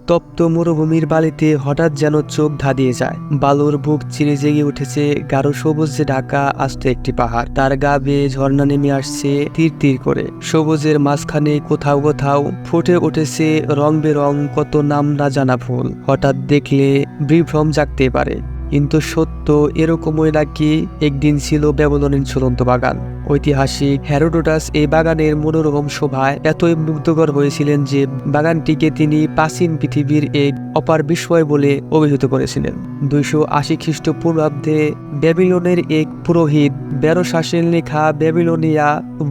তপ্ত মরুভূমির বালিতে হঠাৎ যেন চোখ ধাঁধিয়ে যায়। বালুর বুক চিরে জেগে উঠেছে গাঢ় সবুজে ঢাকা আস্ত একটি পাহাড়। তার গা বেয়ে ঝর্ণা নেমে আসছে তীর তীর করে। সবুজের মাঝখানে কোথাও কোথাও ফুটে উঠেছে রং বেরং কত নাম না জানা ফুল। হঠাৎ দেখলে বিভ্রম জাগতে পারে, কিন্তু সত্য এরকমই নাকি একদিন ছিল ব্যাবিলনের ঝুলন্ত বাগান। ঐতিহাসিক হেরোডোটাস এই বাগানের মনোরম শোভায় এতই মুগ্ধকর হয়েছিলেন যে বাগানটিকে তিনি প্রাচীন পৃথিবীর এক অপার বিস্ময় বলে অভিহিত করেছিলেন। 280 খ্রিস্টপূর্বাব্দে ব্যাবিলনের এক পুরোহিত বেরোশাসের লেখা ব্যাবিলনিয়া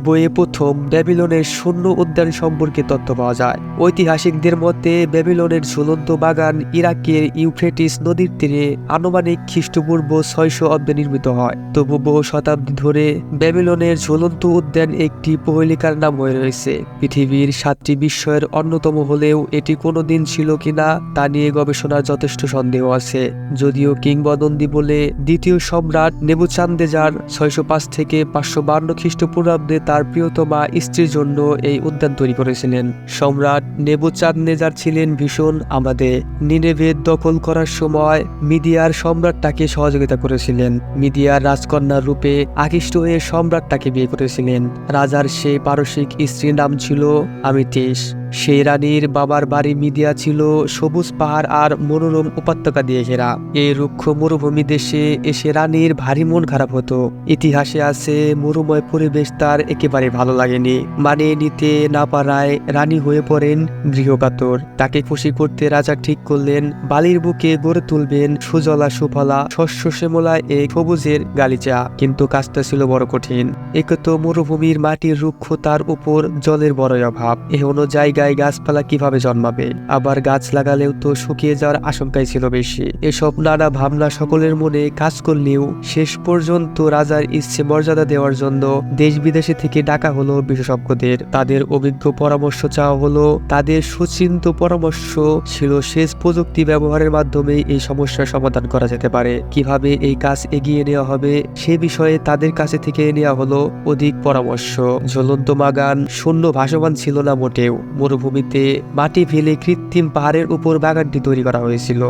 বইয়ে প্রথম ব্যাবিলনের শূন্য উদ্যান সম্পর্কে তথ্য পাওয়া যায়। ঐতিহাসিকদের মতে ব্যাবিলনের ঝুলন্ত বাগান ইরাকের ইউফ্রেটিস নদীর তীরে আনুমানিক খ্রিস্টপূর্ব 600 অব্দে নির্মিত হয়। তবু বহু শতাব্দী ধরে ব্যাবিলনের ঝুলন্ত উদ্যান একটি প্রহেলিকার নাম হয়ে রয়েছে। পৃথিবীর 7টি বিস্ময়ের অন্যতম হলেও এটি কোনোদিন ছিল কিনা তা নিয়ে গবেষণার যথেষ্ট সন্দেহ আছে। যদিও কিংবদন্তি বলে দ্বিতীয় সম্রাট নেবুচাঁদনেজার 605 থেকে 552 খ্রিস্টপূর্বাব্দে তার প্রিয়তমা স্ত্রীর জন্য এই উদ্যান তৈরি করেছিলেন। সম্রাট নেবুচাঁদনেজার ছিলেন ভীষণ আমাদে। নিনেভে দখল করার সময় মিদিয়ার সম্রাট তাকে সহযোগিতা করেছিলেন। মিদিয়ার রাজকন্যার রূপে আকৃষ্ট হয়ে সম্রাট তাকে বিয়ে করেছিলেন। রাজার সেই পারসিক স্ত্রীর নাম ছিল আমিতিস। সেই রানীর বাবার বাড়ি মিদিয়া ছিল সবুজ পাহাড় আর মনোরম উপত্যকা দিয়ে ঘেরা। এই রুক্ষ মরুভূমি দেশে এসে রানীর ভারী মন খারাপ হতো। ইতিহাসে আছে মরুময় পরিবেশ তার একেবারে ভালো লাগেনি। মানিয়ে নিতে না পারায় রানী হয়ে পড়েন গৃহকাতর। তাকে খুশি করতে রাজা ঠিক করলেন বালির বুকে গড়ে তুলবেন সুজলা সুফলা শস্য শ্যামলা এক সবুজের গালিচা। কিন্তু কাজটা ছিল বড় কঠিন। একে তো মরুভূমির মাটির রুক্ষ, তার উপর জলের বড়ই অভাব। এখনো জায়গায় গাছপালা কিভাবে জন্মাবে? আবার গাছ লাগালেও তো শুকিয়ে যাওয়ার আশঙ্কাই ছিল বেশি। এসব নানা ভাবনা সকলের মনে কাজ করলেও শেষ পর্যন্ত রাজার ইচ্ছে মর্যাদা দেওয়ার জন্য দেশ বিদেশে থেকে ডাকা হলো বিশেষজ্ঞদের। তাদের অভিজ্ঞ পরামর্শ চাওয়া হলো। তাদের সুচিন্তিত পরামর্শ ছিল সেচ প্রযুক্তি ব্যবহারের মাধ্যমে এই সমস্যার সমাধান করা যেতে পারে। কিভাবে এই কাজ এগিয়ে নেওয়া হবে সে বিষয়ে তাদের কাছে থেকে নেওয়া হলো অধিক পরামর্শ। ঝুলন্ত বাগান শূন্য ভাসমান ছিল না মোটেও। মরুভূমিতে মাটি ফেলে কৃত্রিম পাহাড়ের উপর বাগানটি তৈরি করা হয়েছিল।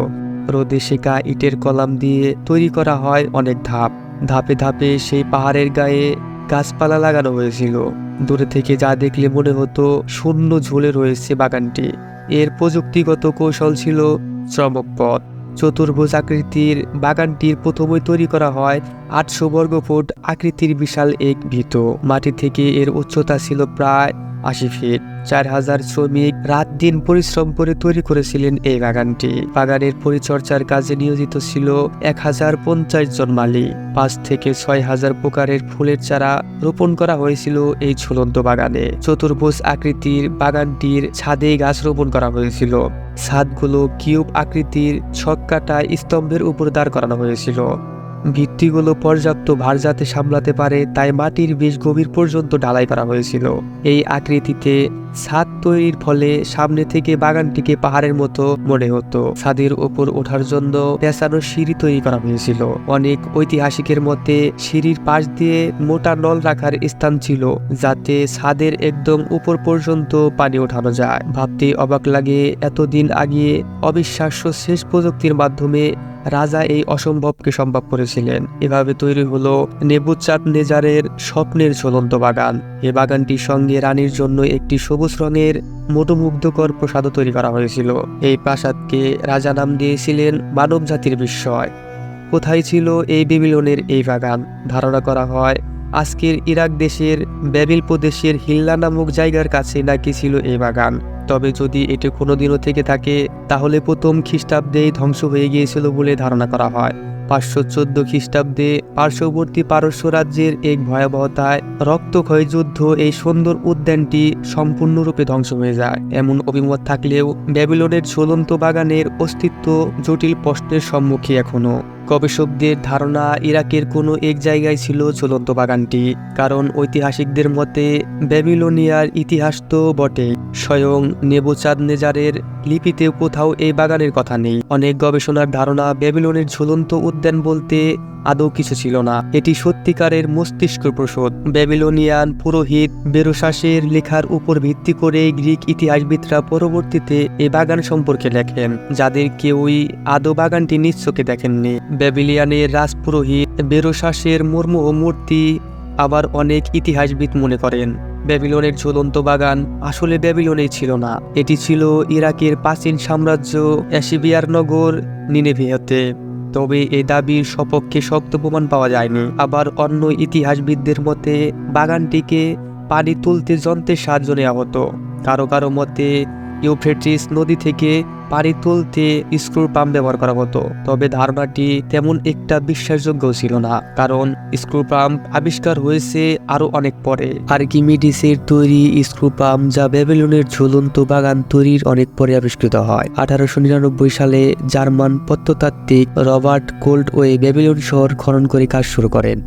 রোদে সেকা ইটের কলাম দিয়ে তৈরি করা হয় অনেক ধাপ। ধাপে ধাপে সেই পাহাড়ের গায়ে গাছপালা লাগানো হয়েছিল। দূরে থেকে যা দেখলে মনে হতো শূন্য ঝুলে রয়েছে বাগানটি। এর প্রযুক্তিগত কৌশল ছিল চমকপ্রদ। চতুর্ভুজ আকৃতির বাগানটির প্রথমে তৈরি করা হয় 800 বর্গফুট আকৃতির বিশাল এক ভিত। মাটি থেকে এর উচ্চতা ছিল প্রায় 80 ফিট। 4000 শ্রমিক রাত দিন পরিশ্রম করে তৈরি করেছিলেন এই বাগানটি। বাগানের পরিচর্যার কাজে নিয়োজিত ছিল 1050 জন মালি। 5 থেকে 6000 প্রকারের ফুলের চারা রোপণ করা হয়েছিল এই ঝুলন্ত বাগানে। চতুর্ভুজ আকৃতির বাগানটির ছাদে গাছ রোপণ করা হয়েছিল। ছাদগুলো কিউব আকৃতির ছক্কাটা স্তম্ভের উপর দাঁড় করানো হয়েছিল। ভিত্তিগুলো পর্যাপ্ত ভার যাতে সামলাতে পারে তাই মাটির বেশ গভীর পর্যন্ত ঢালাই করা হয়েছিল। এই আকৃতিতে ছাদ তৈরির ফলে সামনে থেকে বাগানটিকে পাহাড়ের মতো মনে হতো। ছাদের উপর ওঠার জন্য পেঁচানো সিঁড়ি তৈরি করা হয়েছিল। অনেক ঐতিহাসিকের মতে সিঁড়ির পাশ দিয়ে মোটা নল রাখার স্থান ছিল, যাতে ছাদের একদম উপর পর্যন্ত পানি ওঠানো যায়। ভাবতে অবাক লাগে এতদিন আগে অবিশ্বাস্য শেষ প্রযুক্তির মাধ্যমে রাজা এই অসম্ভবকে সম্ভব করেছিলেন। এভাবে তৈরি হলো নেবুচাঁদনেজারের স্বপ্নের ঝুলন্ত বাগান। এই বাগানটির সঙ্গে রানীর জন্য একটি সবুজ রঙের মনোমুগ্ধকর প্রাসাদও তৈরি করা হয়েছিল। এই প্রাসাদকে রাজা নাম দিয়েছিলেন মানব জাতির বিস্ময়। কোথায় ছিল এই ব্যাবিলনের এই বাগান? ধারণা করা হয় আজকের ইরাক দেশের ব্যাবিল প্রদেশের হিল্লা নামক জায়গার কাছে নাকি ছিল এই বাগান। তবে যদি এটি কোনোদিনও থেকে থাকে তাহলে প্রথম খ্রিস্টাব্দেই ধ্বংস হয়ে গিয়েছিল বলে ধারণা করা হয়। 514 খ্রিস্টাব্দে পার্শ্ববর্তী পারস্য রাজ্যের এক ভয়াবহতায় রক্তক্ষয়ী যুদ্ধ এই সুন্দর উদ্যানটি সম্পূর্ণরূপে ধ্বংস হয়ে যায়। এমন অভিমত থাকলেও ব্যাবিলনের ঝুলন্ত বাগানের অস্তিত্ব জটিল প্রশ্নের সম্মুখে এখনো। গবেষকদের ধারণা ইরাকের কোনো এক জায়গায় ছিল ঝুলন্ত বাগানটি, কারণ ঐতিহাসিকদের মতে ব্যাবিলনিয়ার ইতিহাস তো বটে, স্বয়ং নেবুচাঁদনেজারের লিপিতেও কোথাও এই বাগানের কথা নেই। অনেক গবেষণার ধারণা ব্যাবিলনের ঝুলন্ত উদ্যান বলতে আদৌ কিছু ছিল না। এটি সত্যিকারের মস্তিষ্ক প্রসূত। ব্যাবিলনিয়ান পুরোহিত বেরোসাসের লেখার উপর ভিত্তি করে গ্রিক ইতিহাসবিদরা পরবর্তীতে এই বাগান সম্পর্কে লেখেন, যাদের কেউই আদৌ বাগানটি নিজ চোখে দেখেননি। ব্যাবিলিয়ানের রাজপুরোহিত বেরোসাসের মর্ম ও মূর্তি আবার অনেক ইতিহাসবিদ মনে করেন ব্যাবিলনের ঝুলন্ত বাগান আসলে ব্যাবিলনেই ছিল না, এটি ছিল ইরাকের প্রাচীন সাম্রাজ্য অ্যাসিরিয়ার নগর নিনেভেতে। তবে এই দাবির সপক্ষে শক্ত প্রমাণ পাওয়া যায়নি। আবার অন্য ইতিহাসবিদদের মতে বাগানটিকে পানি তুলতে যন্ত্রের সাহায্য নেওয়া হতো। কারো কারো মতে ইউফ্রেটিস নদী থেকে পানি তুলতে স্ক্রু পাম্প ব্যবহার করা হতো। তবে ধারণাটি তেমন একটা বিশ্বাসযোগ্য ছিল না, কারণ স্ক্রু পাম্প আবিষ্কার হয়েছে আরো অনেক পরে। আর্কিমিডিসের তৈরি স্ক্রু পাম্প, যা ব্যাবিলনের ঝুলন্ত বাগান তৈরির অনেক পরে আবিষ্কৃত হয়। 1899 সালে জার্মান প্রত্নতাত্ত্বিক রবার্ট কোল্ডওয়ে ব্যাবিলন শহর খনন করে কাজ শুরু করেন।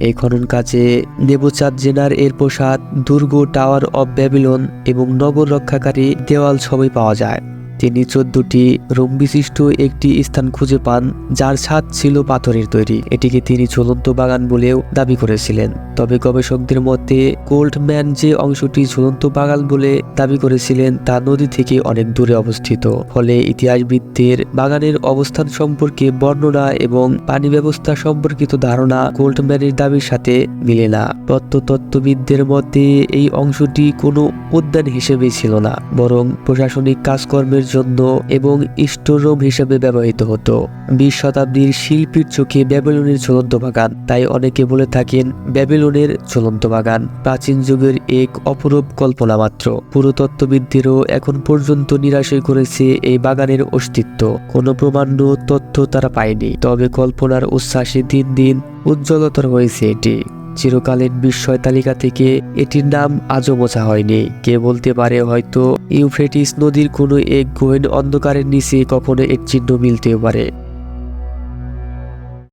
এই খনন কাজে নেবুচাদনেজার এর প্রাসাদ, দুর্গ, টাওয়ার অব ব্যাবিলন এবং নগর রক্ষাকারী দেওয়াল সবই পাওয়া যায়। তিনি 14টি রুম বিশিষ্ট একটি স্থান খুঁজে পান, যার ছাদ ছিল পাথরের তৈরি। এটিকে তিনি ঝুলন্ত বাগান বলেও দাবি করেছিলেন। তবে গবেষকদের মতে কোল্ডম্যান যে অংশটি ঝুলন্ত বাগান বলে দাবি করেছিলেন তা নদী থেকে অনেক দূরে অবস্থিত। ফলে ইতিহাসবিদদের বাগানের অবস্থান সম্পর্কে বর্ণনা এবং পানি ব্যবস্থা সম্পর্কিত ধারণা কোল্ডম্যানের দাবির সাথে মিলে না। প্রত্নতত্ত্ববিদদের মতে এই অংশটি কোনো উদ্যান হিসেবে ছিল না, বরং প্রশাসনিক কাজকর্মের জন্য এবং স্টোররুম হিসেবে ব্যবহৃত হতো। 20 শতাব্দীর শিল্পীর চোখে ব্যাবিলনের ঝুলন্ত বাগান, তাই অনেকে বলে থাকেন ব্যাবিলনের ঝুলন্ত বাগান প্রাচীন যুগের এক অপরূপ কল্পনা মাত্র। পুরাতত্ত্ববিদদেরও এখন পর্যন্ত নিরাশই করেছে এই বাগানের অস্তিত্ব। কোনো প্রমাণ্য তথ্য তারা পায়নি, তবে কল্পনার উচ্ছ্বাসে দিন দিন উজ্জ্বলতর হয়েছে এটি। চিরকালীন বিস্ময় তালিকা থেকে এটির নাম আজও মোছা হয়নি। কে বলতে পারে, হয়তো ইউফ্রেটিস নদীর কোনো এক গহীন অন্ধকারের নিচে কখনো এর চিহ্ন মিলতেও পারে।